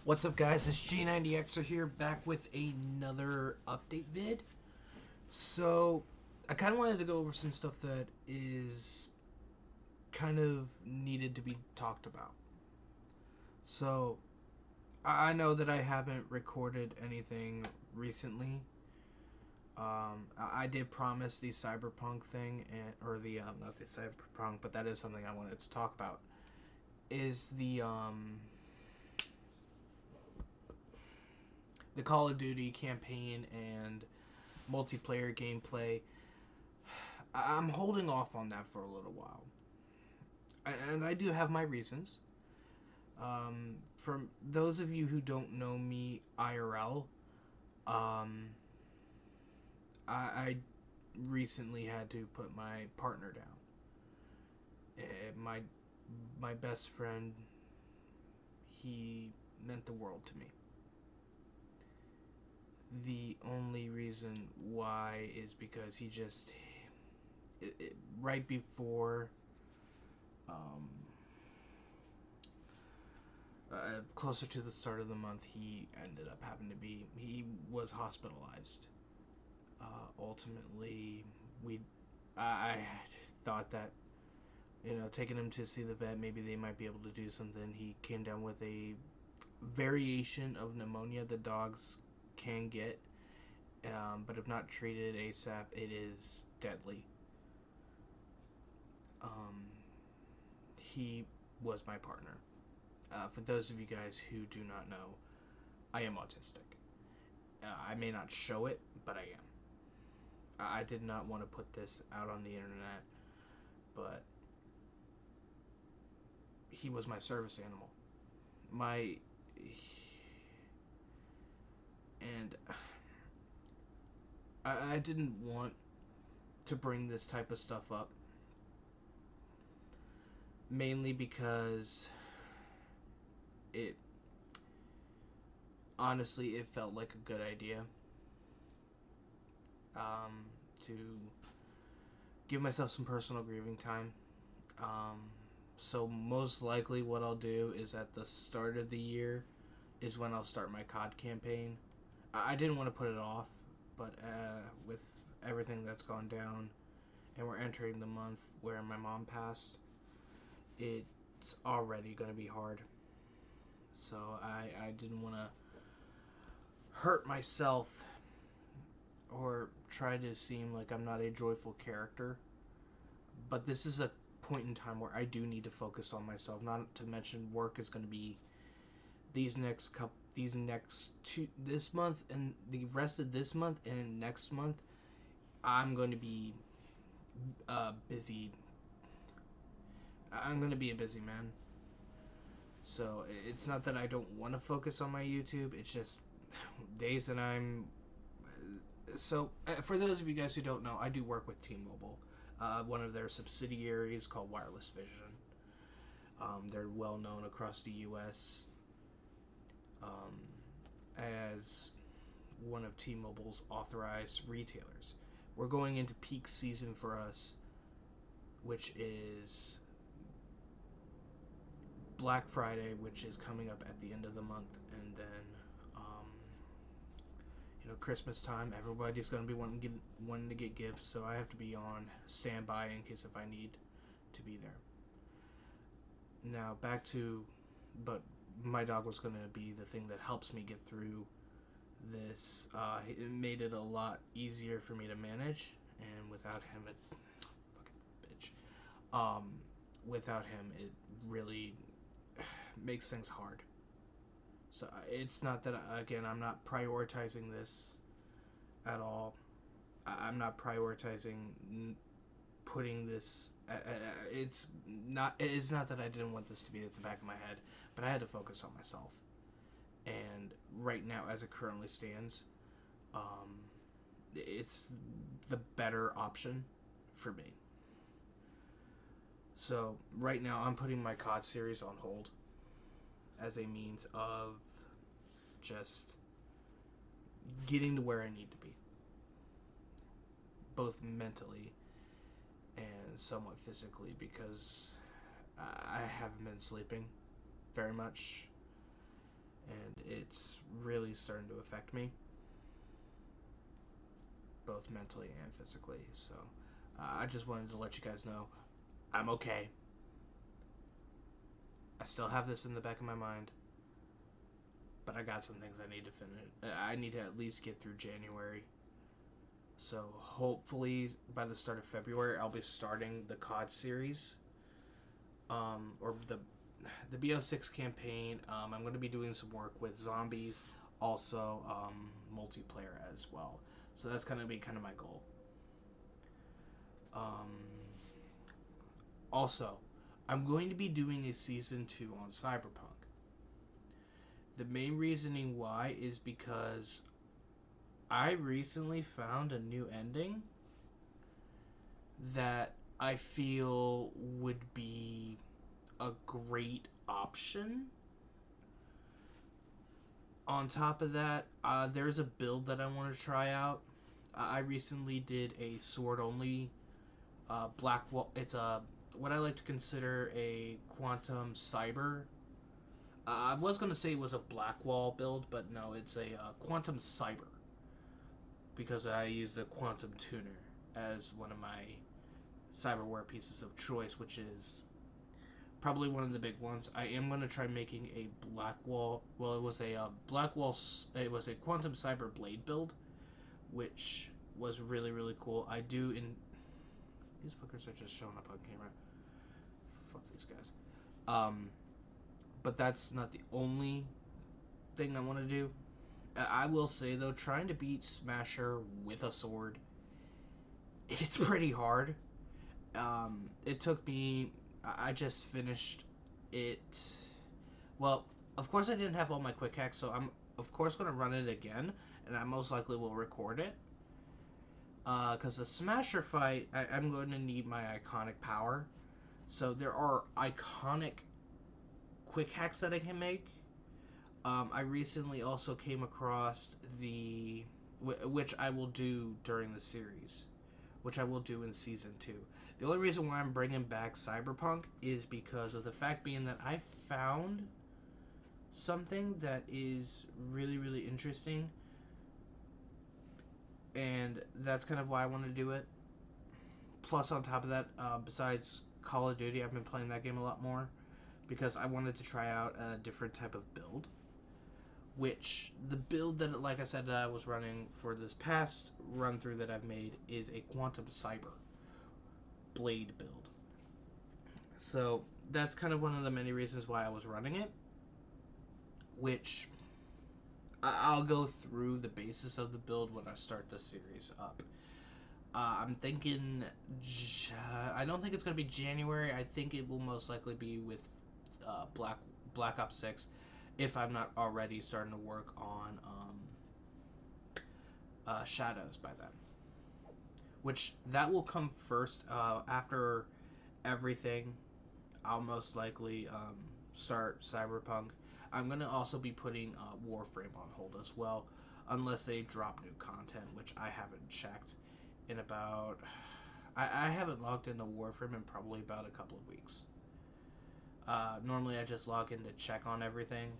What's up, guys? It's G90Xer here, back with another update vid. So, I kind of wanted to go over some stuff that is kind of needed to be talked about. So, I know that I haven't recorded anything recently. I did promise the cyberpunk thing, or the not the cyberpunk, but that is something I wanted to talk about. Is the Call of Duty campaign and multiplayer gameplay. I'm holding off on that for a little while, and I do have my reasons. From those of you who don't know me IRL, um, I recently had to put my partner down. My best friend, he meant the world to me. The only reason why is because he just right before um, closer to the start of the month, he ended up having to be. He was hospitalized. Ultimately, I thought that taking him to see the vet, maybe they might be able to do something. He came down with a variation of pneumonia that dogs can get, but if not treated ASAP, it is deadly. Um, he was my partner. For those of you guys who do not know, I am autistic. I may not show it, but I am. I did not want to put this out on the internet, but he was my service animal. My and I didn't want to bring this type of stuff up, mainly because it honestly it felt like a good idea to give myself some personal grieving time. Um, so most likely what I'll do is at the start of the year is when I'll start my COD campaign. I didn't want to put it off, but with everything that's gone down and we're entering the month where my mom passed, it's already going to be hard. So I didn't want to hurt myself or try to seem like I'm not a joyful character. But this is a point in time where I do need to focus on myself. Not to mention work is going to be these next two this month and the rest of this month and next month. I'm going to be busy. I'm going to be a busy man. So it's not that I don't want to focus on my YouTube. It's just days that I'm. So for those of you guys who don't know, I do work with T-Mobile. One of their subsidiaries called Wireless Vision. They're well known across the U.S. As one of T-Mobile's authorized retailers. We're going into peak season for us, which is Black Friday, which is coming up at the end of the month, and then Christmas time. Everybody's going to be wanting to get gifts, so I have to be on standby in case if I need to be there. Now back to, but my dog was going to be the thing that helps me get through this. It made it a lot easier for me to manage, and without him, it fucking bitch. Without him, it really makes things hard. So it's not that again I'm not prioritizing this at all. I'm not prioritizing putting this. It's not. It's not that I didn't want this to be at the back of my head, but I had to focus on myself. And right now, as it currently stands, um, it's the better option for me. So right now, I'm putting my COD series on hold as a means of just getting to where I need to be, both mentally and somewhat physically, because I haven't been sleeping very much, and it's really starting to affect me, both mentally and physically. So I just wanted to let you guys know I'm okay. I still have this in the back of my mind, but I got some things I need to finish. I need to at least get through January. So hopefully by the start of February, I'll be starting the COD series, or the BO6 campaign. I'm going to be doing some work with zombies, also multiplayer as well. So that's going to be kind of my goal. Um, Also, I'm going to be doing a season 2 on Cyberpunk. The main reasoning why is because I recently found a new ending that I feel would be a great option. On top of that, there's a build that I want to try out. I recently did a sword only black wall. It's a what I like to consider a quantum cyber. I was gonna say it was a black wall build, but no, it's a quantum cyber because I use the quantum tuner as one of my cyberware pieces of choice, which is probably one of the big ones. I am going to try making a Blackwall. Well, it was a Blackwall. It was a Quantum Cyber Blade build, which was really really cool. I do in these fuckers are just showing up on camera. Fuck these guys. But that's not the only thing I want to do. I will say though, trying to beat Smasher with a sword, it's pretty hard. It took me. I just finished it. Well, of course I didn't have all my quick hacks, so I'm of course going to run it again, and I most likely will record it. Because the Smasher fight, I'm going to need my iconic power. So there are iconic quick hacks that I can make. I recently also came across which I will do during the series, which I will do in season 2. The only reason why I'm bringing back Cyberpunk is because of the fact being that I found something that is really really interesting, and that's kind of why I want to do it. Plus, on top of that, besides Call of Duty, I've been playing that game a lot more because I wanted to try out a different type of build. Which the build that, like I said, I was running for this past run through that I've made is a Quantum Cyber Blade build. So that's kind of one of the many reasons why I was running it. Which I'll go through the basis of the build when I start the series up. I'm thinking. I don't think it's going to be January. I think it will most likely be with Black Ops 6, if I'm not already starting to work on Shadows by then. Which that will come first after everything. I'll most likely start Cyberpunk. I'm gonna also be putting Warframe on hold as well, unless they drop new content, which I haven't checked in about. I haven't logged into Warframe in probably about a couple of weeks. Normally I just log in to check on everything,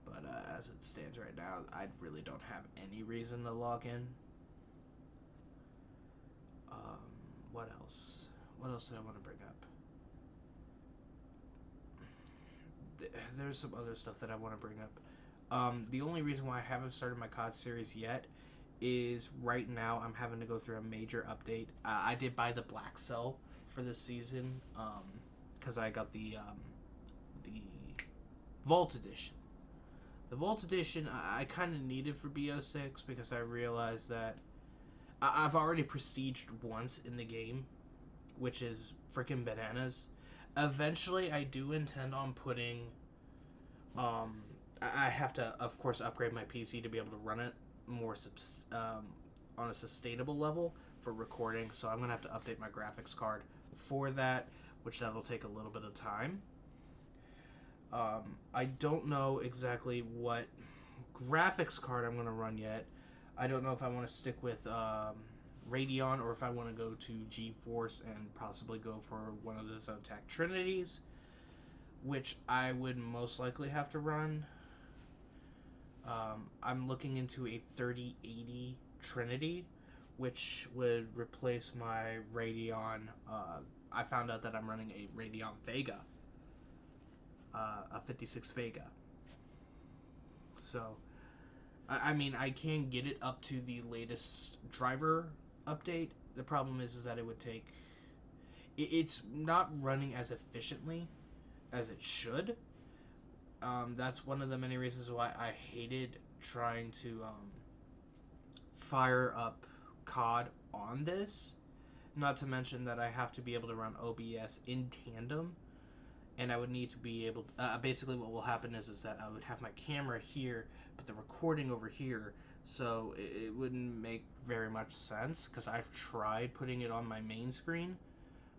but as it stands right now, I really don't have any reason to log in. What else? What else did I want to bring up? There's some other stuff that I want to bring up. The only reason why I haven't started my COD series yet is right now I'm having to go through a major update. I did buy the Black Cell for this season because I got the Vault Edition. The Vault Edition I kind of needed for BO6 because I realized that I've already prestiged once in the game, which is freaking bananas. Eventually, I do intend on putting. I have to, of course, upgrade my PC to be able to run it more on a sustainable level for recording. So I'm gonna have to update my graphics card for that, which that'll take a little bit of time. I don't know exactly what graphics card I'm gonna run yet. I don't know if I want to stick with Radeon or if I want to go to GeForce and possibly go for one of the Zotac Trinities, which I would most likely have to run I'm looking into a 3080 Trinity, which would replace my Radeon. I found out that I'm running a Radeon Vega, a 56 Vega. So, I mean, I can get it up to the latest driver update. The problem is that it would take. It's not running as efficiently as it should. That's one of the many reasons why I hated trying to fire up COD on this. Not to mention that I have to be able to run OBS in tandem, and I would need to be able to, basically what will happen is that I would have my camera here, but the recording over here, so it wouldn't make very much sense, because I've tried putting it on my main screen,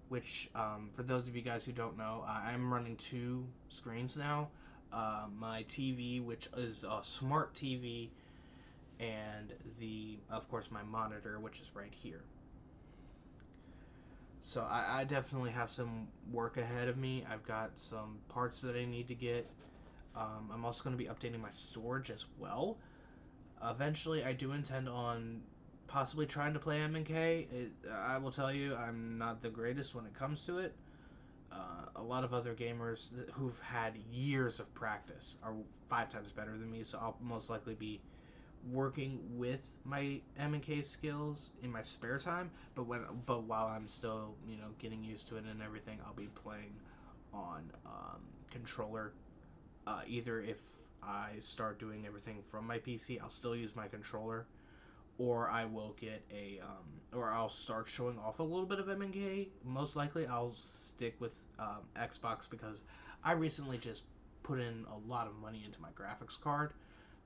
which, for those of you guys who don't know, I'm running two screens now. My TV, which is a smart TV, and of course, my monitor, which is right here. So I definitely have some work ahead of me. I've got some parts that I need to get. I'm also going to be updating my storage as well. Eventually, I do intend on possibly trying to play MNK. I will tell you, I'm not the greatest when it comes to it. A lot of other gamers who've had years of practice are 5 times better than me, so I'll most likely be working with my MNK skills in my spare time. But while I'm still getting used to it and everything, I'll be playing on controller. Either if I start doing everything from my PC, I'll still use my controller, or I will get or I'll start showing off a little bit of MNK. Most likely, I'll stick with Xbox because I recently just put in a lot of money into my graphics card,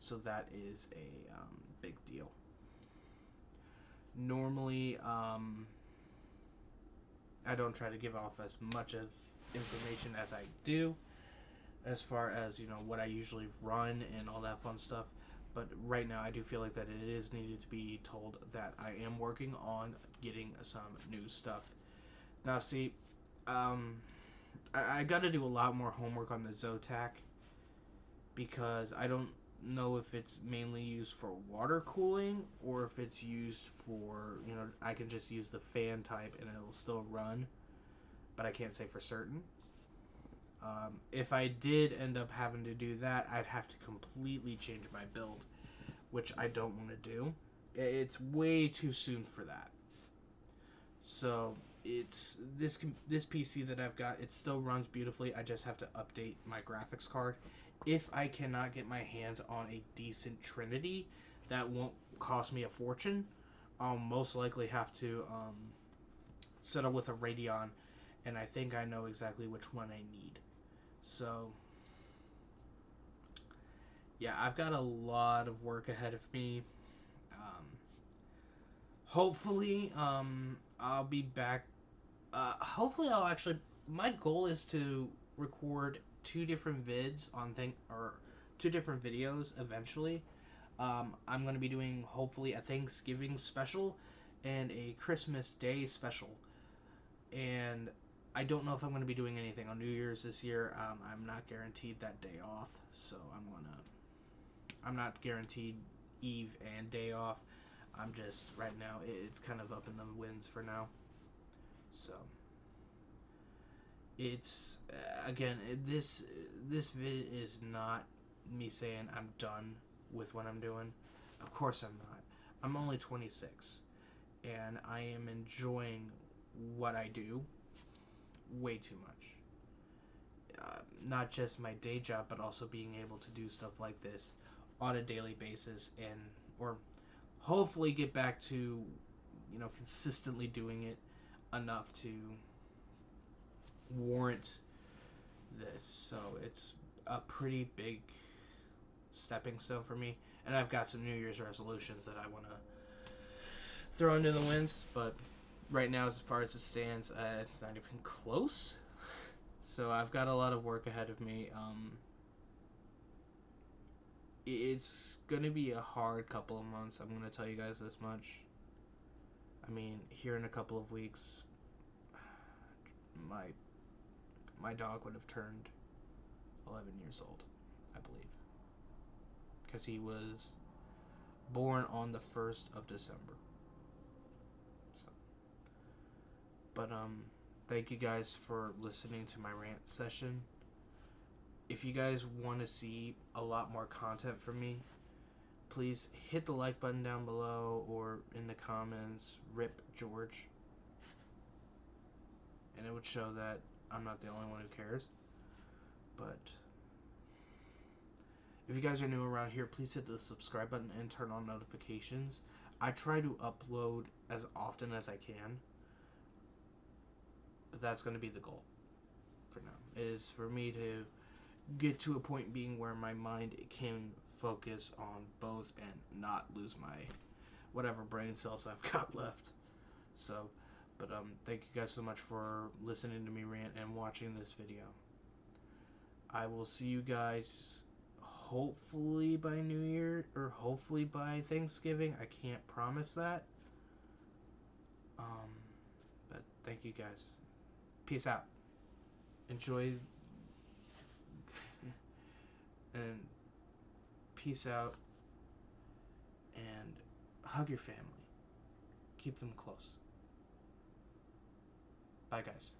so that is a big deal. Normally, I don't try to give off as much of information as I do, as far as what I usually run and all that fun stuff. But right now, I do feel like that it is needed to be told that I am working on getting some new stuff. Now, see, I got to do a lot more homework on the Zotac, because I don't know if it's mainly used for water cooling or if it's used for, I can just use the fan type and it'll still run, but I can't say for certain. If I did end up having to do that, I'd have to completely change my build, which I don't want to do. It's way too soon for that. So it's this PC that I've got. It still runs beautifully. I just have to update my graphics card. If I cannot get my hands on a decent Trinity that won't cost me a fortune, I'll most likely have to settle with a Radeon, and I think I know exactly which one I need. So yeah, I've got a lot of work ahead of me. Hopefully, I'll be back. Hopefully, I'll actually. My goal is to record two different vids on or two different videos eventually. I'm going to be doing hopefully a Thanksgiving special and a Christmas Day special, and I don't know if I'm going to be doing anything on New Year's this year. I'm not guaranteed that day off, so I'm not guaranteed Eve and day off. I'm just right now. It's kind of up in the winds for now. So it's again this vid is not me saying I'm done with what I'm doing. Of course I'm not. I'm only 26, and I am enjoying what I do way too much. Not just my day job, but also being able to do stuff like this on a daily basis, and or hopefully get back to consistently doing it enough to warrant this. So it's a pretty big stepping stone for me, and I've got some New Year's resolutions that I want to throw into the winds, but right now, as far as it stands, it's not even close. So I've got a lot of work ahead of me. It's gonna be a hard couple of months. I'm gonna tell you guys this much. I mean, here in a couple of weeks, my dog would have turned 11 years old, I believe. because he was born on the 1st of December. So, but thank you guys for listening to my rant session. If you guys want to see a lot more content from me, please hit the like button down below or in the comments, rip George. And it would show that I'm not the only one who cares. But if you guys are new around here, please hit the subscribe button and turn on notifications. I try to upload as often as I can, but that's going to be the goal for now, is for me to get to a point being where my mind can focus on both and not lose my whatever brain cells I've got left. So, but thank you guys so much for listening to me rant and watching this video. I will see you guys hopefully by New Year or hopefully by Thanksgiving. I can't promise that. But thank you guys. Peace out. Enjoy and peace out and hug your family. Keep them close. Bye guys.